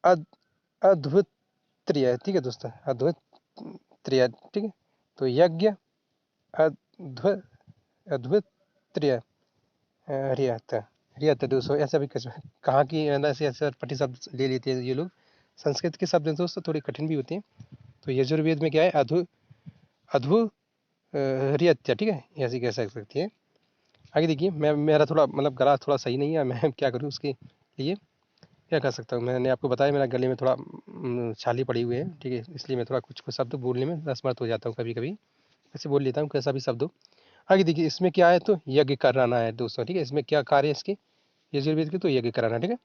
अद्वितीय, ठीक है दोस्तों, अद्वितीय, ठीक है। तो यज्ञ, अद्वितीय, रियत, रियत दोस्तों, ऐसा भी कहाँ की ऐसे ऐसे पट्टी शब्द ले लेते हैं ये लोग। संस्कृत के शब्द दोस्तों थोड़े कठिन भी होते हैं। तो यजुर्वेद में क्या है, अधु रियत्य, ठीक है, ऐसे कह सकती है। आगे देखिए, मैं मेरा थोड़ा मतलब गला थोड़ा सही नहीं है, मैं क्या करूँ उसके लिए, क्या कर सकता हूँ। मैंने आपको बताया मेरा गले में थोड़ा छाली पड़ी हुई है, ठीक है, इसलिए मैं थोड़ा कुछ कुछ शब्द बोलने में असमर्थ हो जाता हूँ कभी कभी, ऐसे बोल लेता हूँ कैसा भी शब्द हो। आगे देखिए इसमें क्या है तो यज्ञ कराना है दोस्तों, ठीक है। इसमें क्या कार्य है इसके यजुर्वेद के, तो यज्ञ कराना, ठीक है।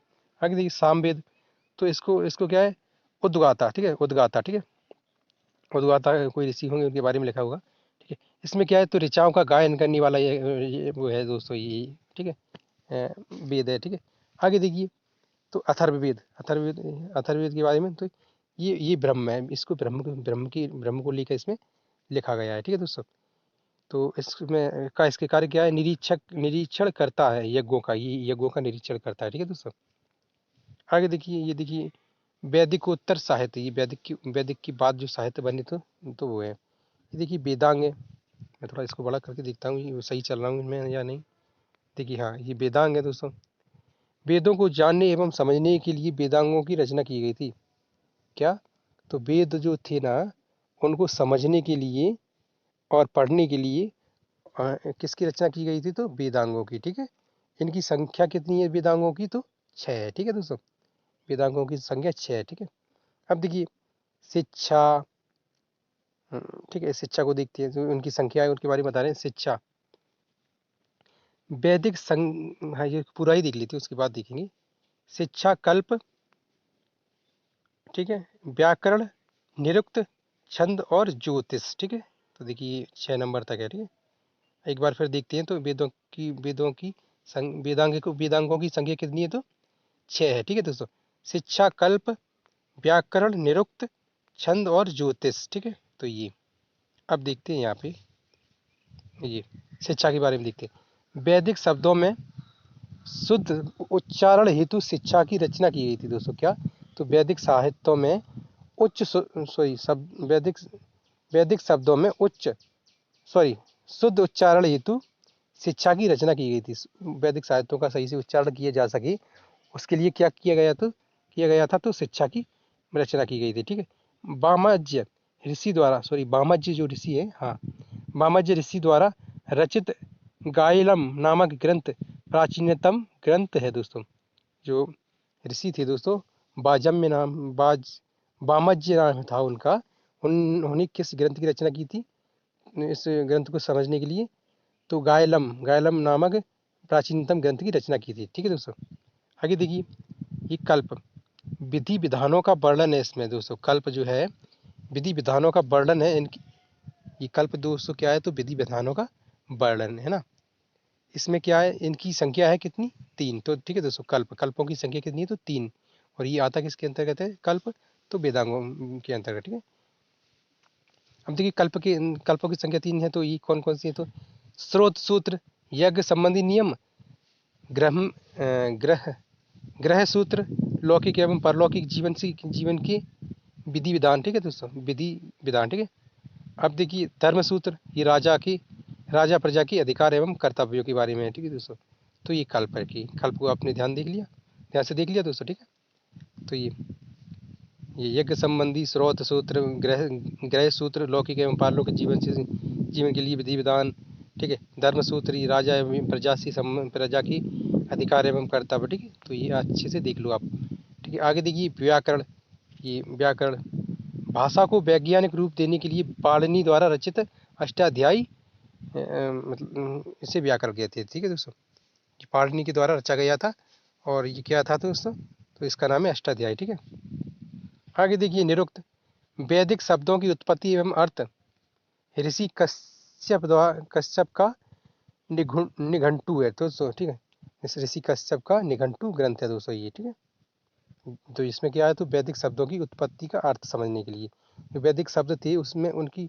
आगे देखिए सामवेद, तो इसको इसको क्या है, उद्गाता, ठीक है, उद्गाता, ठीक है। उद्गाता कोई ऋषि होंगे उनके बारे में लिखा होगा, ठीक है। इसमें क्या है तो ऋचाओं का गायन करने वाला ये वो है दोस्तों, ये, ठीक है, वेद है, ठीक है। आगे देखिए तो अथर्ववेद, अथर्ववेद के बारे में, तो ये ब्रह्म है, इसको ब्रह्म को लेकर इसमें लिखा गया है, ठीक है दोस्तों। तो इसमें का इसके कार्य क्या है, निरीक्षण करता है यज्ञों का, ये यज्ञों का निरीक्षण करता है, ठीक है दोस्तों। आगे देखिए, ये देखिए वैदिकोत्तर साहित्य, ये वैदिक की बात जो साहित्य बने तो वो है। ये देखिए वेदांग है, मैं थोड़ा इसको बड़ा करके देखता हूँ ये सही चल रहा हूँ मैं या नहीं। देखिए हाँ, ये वेदांग है दोस्तों। वेदों को जानने एवं समझने के लिए वेदांगों की रचना की गई थी। क्या, तो वेद जो थे ना, उनको समझने के लिए और पढ़ने के लिए किसकी रचना की गई थी तो वेदांगों की, ठीक है। इनकी संख्या कितनी है वेदांगों की, तो 6 है, ठीक है दोस्तों। वेदांगों की संख्या 6 है, ठीक है। अब देखिए शिक्षा, ठीक है, शिक्षा को देखते हैं, जो उनकी संख्या है उनके बारे में बता रहे हैं। शिक्षा, वैदिक हाँ ये पूरा ही देख लेते हैं, उसके बाद देखेंगे। शिक्षा, कल्प, ठीक है, व्याकरण, निरुक्त, छंद और ज्योतिष, ठीक है। तो देखिए 6 नंबर तक है, ठीक है। एक बार फिर देखते हैं तो वेदांगों की संख्या कितनी है तो 6 है, ठीक है दोस्तों। शिक्षा, कल्प, व्याकरण, निरुक्त, छंद और ज्योतिष, ठीक है। तो ये अब देखते हैं यहाँ पे, ये शिक्षा के बारे में देखते हैं। वैदिक शब्दों में शुद्ध उच्चारण हेतु शिक्षा की रचना की गई थी दोस्तों। क्या, तो वैदिक साहित्यों में उच्च सॉरी सब वैदिक शब्दों में शुद्ध उच्चारण हेतु शिक्षा की रचना की गई थी। वैदिक साहित्यों का सही से उच्चारण किया जा सके उसके लिए क्या किया गया था तो शिक्षा की रचना की गई थी, ठीक है। वामज्य ऋषि द्वारा, सॉरी वामज्य जो ऋषि है, हाँ, वामज्य ऋषि द्वारा रचित गायलम नामक ग्रंथ प्राचीनतम ग्रंथ है दोस्तों। जो ऋषि थे दोस्तों, वामज्य नाम था उनका, उन्होंने किस ग्रंथ की रचना की थी इस ग्रंथ को समझने के लिए, तो गायलम नामक प्राचीनतम ग्रंथ की रचना की थी, ठीक है दोस्तों। आगे देखिए ये कल्प, विधि विधानों का वर्णन है इसमें दोस्तों। कल्प जो है विधि विधानों का वर्णन है इनकी, ये कल्प दोस्तों क्या है तो विधि विधानों का वर्णन है ना। इसमें क्या है, इनकी संख्या है कितनी, 3, तो ठीक है दोस्तों। कल्पों की संख्या कितनी है तो 3, और ये आता किसके अंतर्गत है कल्प, तो वेदांगों के अंतर्गत, ठीक है। अब देखिए कल्पों की संख्या 3 है, तो ये कौन कौन सी है तो स्रोत सूत्र, यज्ञ संबंधी नियम, ग्रह ग्रह सूत्र, लौकिक एवं परलौकिक जीवन के विधि विधान, ठीक है दोस्तों, विधि विधान, ठीक है। अब देखिए धर्म सूत्र, ये राजा प्रजा के अधिकार एवं कर्तव्यों के बारे में है, ठीक है दोस्तों। तो ये कल्प है कि कल्प को आपने ध्यान यहाँ से देख लिया दोस्तों, ठीक है। तो ये यज्ञ संबंधी स्रोत सूत्र, ग्रह सूत्र, लौकिक एवं पारलौकिक जीवन के लिए विधि विधान, ठीक है। धर्म सूत्र, ये राजा एवं प्रजा की अधिकार एवं कर्तव्य, ठीक है। तो ये अच्छे से देख लो आप, ठीक है। आगे देखिए व्याकरण। ये व्याकरण भाषा को वैज्ञानिक रूप देने के लिए पाणिनि द्वारा रचित अष्टाध्यायी, मतलब इसे व्याकरण कहते हैं, ठीक है दोस्तों। ये पाणिनि के द्वारा रचा गया था और ये क्या था दोस्तों, तो इसका नाम है अष्टाध्यायी, ठीक है। आगे देखिए निरुक्त। वैदिक शब्दों की उत्पत्ति एवं अर्थ ऋषि कश्यप का निघंटु है दोस्तों, ठीक है। इस ऋषि कश्यप का निघंटु ग्रंथ है दोस्तों ये, ठीक है। तो इसमें क्या है, तो वैदिक शब्दों की उत्पत्ति का अर्थ समझने के लिए जो वैदिक शब्द थे उसमें उनकी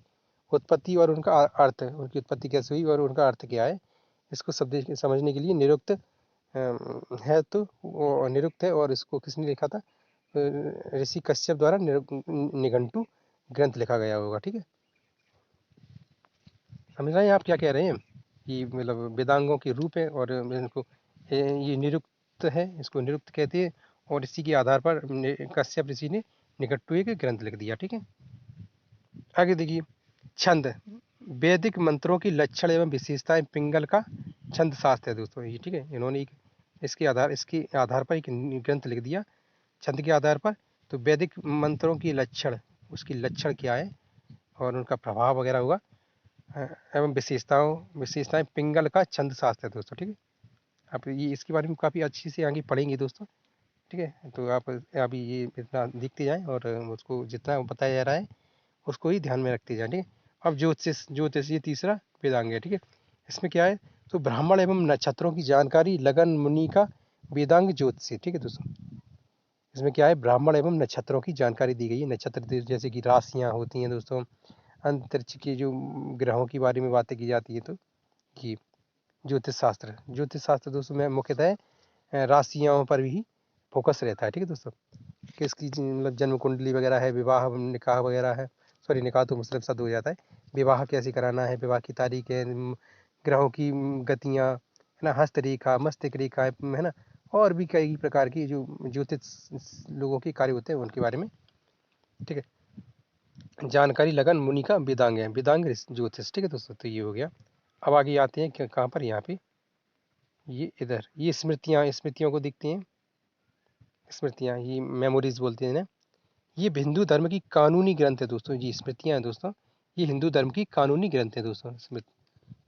उत्पत्ति और उनका अर्थ, उनकी उत्पत्ति कैसे हुई और उनका अर्थ क्या है, इसको शब्द समझने के लिए निरुक्त है। तो वो निरुक्त है और इसको किसने लिखा था, ऋषि कश्यप द्वारा निघंटु ग्रंथ लिखा गया होगा, ठीक है। समझ रहे हैं आप क्या कह रहे हैं, कि मतलब वेदांगों के रूप है और इनको ये निरुक्त है, इसको निरुक्त कहते हैं। और इसी के आधार पर कश्यप ऋषि ने निघंटु एक ग्रंथ लिख दिया, ठीक है। आगे देखिए छंद। वैदिक मंत्रों की लक्षण एवं विशेषताएं, पिंगल का छंद शास्त्र है दोस्तों ये, ठीक है। इन्होंने इसके आधार पर एक ग्रंथ लिख दिया छंद के आधार पर। तो वैदिक मंत्रों की लक्षण, उसकी लक्षण क्या है और उनका प्रभाव वगैरह हुआ, एवं विशेषताएं पिंगल का छंद शास्त्र है दोस्तों, ठीक है। आप ये इसके बारे में काफ़ी अच्छी से आगे पढ़ेंगे दोस्तों, ठीक है। तो आप अभी ये इतना देखते जाएं और उसको जितना बताया जा रहा है उसको ही ध्यान में रखते जाएं, ठीक है। अब ज्योतिष ये तीसरा वेदांग है, ठीक है। इसमें क्या है, तो ब्राह्मण एवं नक्षत्रों की जानकारी लगन मुनि का वेदांग ज्योतिष, ठीक है दोस्तों। इसमें क्या है, ब्राह्मण एवं नक्षत्रों की जानकारी दी गई है। नक्षत्र जैसे कि राशियाँ होती हैं दोस्तों, अंतरिक्ष के जो ग्रहों के बारे में बातें की जाती है। तो ये ज्योतिष शास्त्र दोस्तों में मुख्यतः राशियों पर भी फोकस रहता है, ठीक है दोस्तों। किसकी मतलब जन्म कुंडली वगैरह है, विवाह निकाह वगैरह है, सॉरी निकाह तो मुस्लिम शब्द हो जाता है, विवाह कैसे कराना है, विवाह की तारीख है, ग्रहों की गतियाँ है ना, हस्तरेखा, मस्तिष्क रेखा है ना, और भी कई प्रकार की जो ज्योतिष लोगों के कार्य होते हैं उनके बारे में, ठीक है। जानकारी लगन मुनि का वेदांग है, वेदांग ज्योतिष, ठीक है दोस्तों। तो ये हो गया। अब आगे आते हैं कहाँ पर, यहाँ पे ये इधर ये स्मृतियों को देखते हैं। स्मृतियाँ ये मेमोरीज बोलते हैं ना, ये हिंदू धर्म की कानूनी ग्रंथ है दोस्तों। जी स्मृतियाँ हैं दोस्तों, ये हिंदू धर्म की कानूनी ग्रंथ है दोस्तों स्मृति,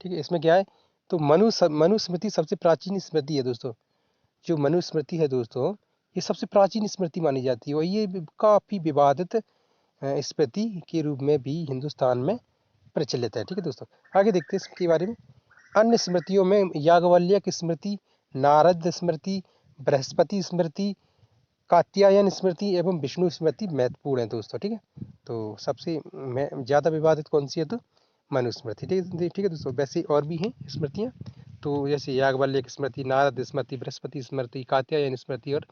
ठीक है। इसमें क्या है, तो मनुस्मृति सबसे प्राचीन स्मृति है दोस्तों। जो मनुस्मृति है दोस्तों, ये सबसे प्राचीन स्मृति मानी जाती है और ये काफ़ी विवादित स्मृति के रूप में भी हिंदुस्तान में प्रचलित है, ठीक है दोस्तों। आगे देखते हैं इसके बारे में। अन्य स्मृतियों में याज्ञवल्क्य की स्मृति, नारद स्मृति, बृहस्पति स्मृति, कात्यायन स्मृति एवं विष्णु स्मृति महत्वपूर्ण है दोस्तों, ठीक है। तो सबसे ज़्यादा विवादित कौन सी है, तो मनुस्मृति, ठीक है दोस्तों। वैसे और भी हैं स्मृतियाँ, तो जैसे याज्ञवल्क्य की स्मृति, नारद स्मृति, बृहस्पति स्मृति, कात्यायन स्मृति और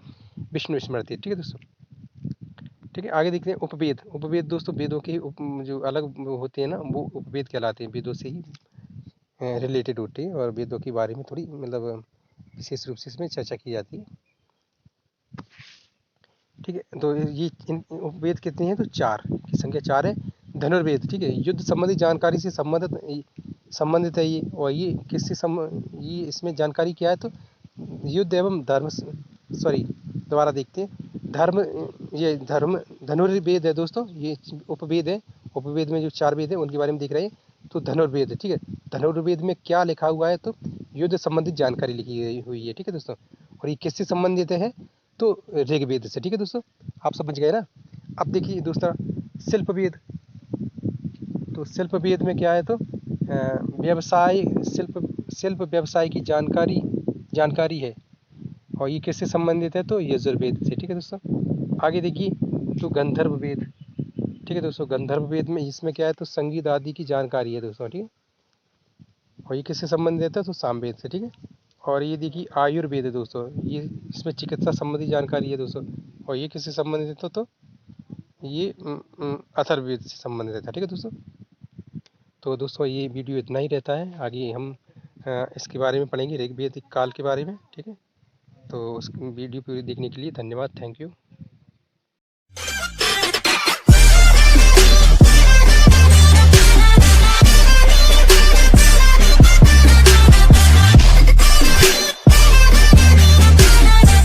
विष्णु स्मृति, ठीक है दोस्तों। ठीक है, आगे देखते हैं उपवेद। उपवेद दोस्तों वेदों के जो अलग होते हैं ना, वो उपवेद कहलाते हैं, वेदों से ही रिलेटेड होते हैं और वेदों के बारे में थोड़ी मतलब विशेष रूप से इसमें चर्चा की जाती है, ठीक है। तो ये वेद कितने हैं, तो 4 की संख्या 4 है। धनुर्वेद, ठीक है, युद्ध संबंधी जानकारी से संबंधित है ये। और ये ये इसमें जानकारी क्या है, तो युद्ध एवं धर्म, सॉरी दोबारा देखते हैं, धर्म धनुर्वेद है दोस्तों, ये उपवेद है। उपवेद में जो 4 वेद है उनके बारे में देख रहे हैं। तो धनुर्वेद, ठीक है, धनुर्वेद में क्या लिखा हुआ है, तो युद्ध संबंधित जानकारी लिखी गई हुई है, ठीक है दोस्तों। और ये किससे संबंधित है, तो ऋग्वेद से, ठीक है दोस्तों। आप समझ गए ना। अब देखिए दूसरा शिल्पवेद। तो शिल्पवेद में क्या है, तो व्यवसाय शिल्प व्यवसाय की जानकारी है और ये किससे संबंधित है, तो यजुर्वेद से, ठीक है दोस्तों। आगे देखिए तो गंधर्व वेद, ठीक है दोस्तों। गंधर्व वेद में इसमें क्या है, तो संगीत आदि की जानकारी है दोस्तों, ठीक है। और ये किससे संबंधित है, तो सामवेद से, ठीक है। और ये देखिए आयुर्वेद है दोस्तों, ये इसमें चिकित्सा संबंधी जानकारी है दोस्तों। और ये किससे संबंधित है, तो ये अथर्ववेद से संबंधित है, ठीक है दोस्तों। तो दोस्तों ये वीडियो इतना ही रहता है, आगे हम इसके बारे में पढ़ेंगे ऋग्वेदिक काल के बारे में, ठीक है। तो उस वीडियो पूरी देखने के लिए धन्यवाद, थैंक यू।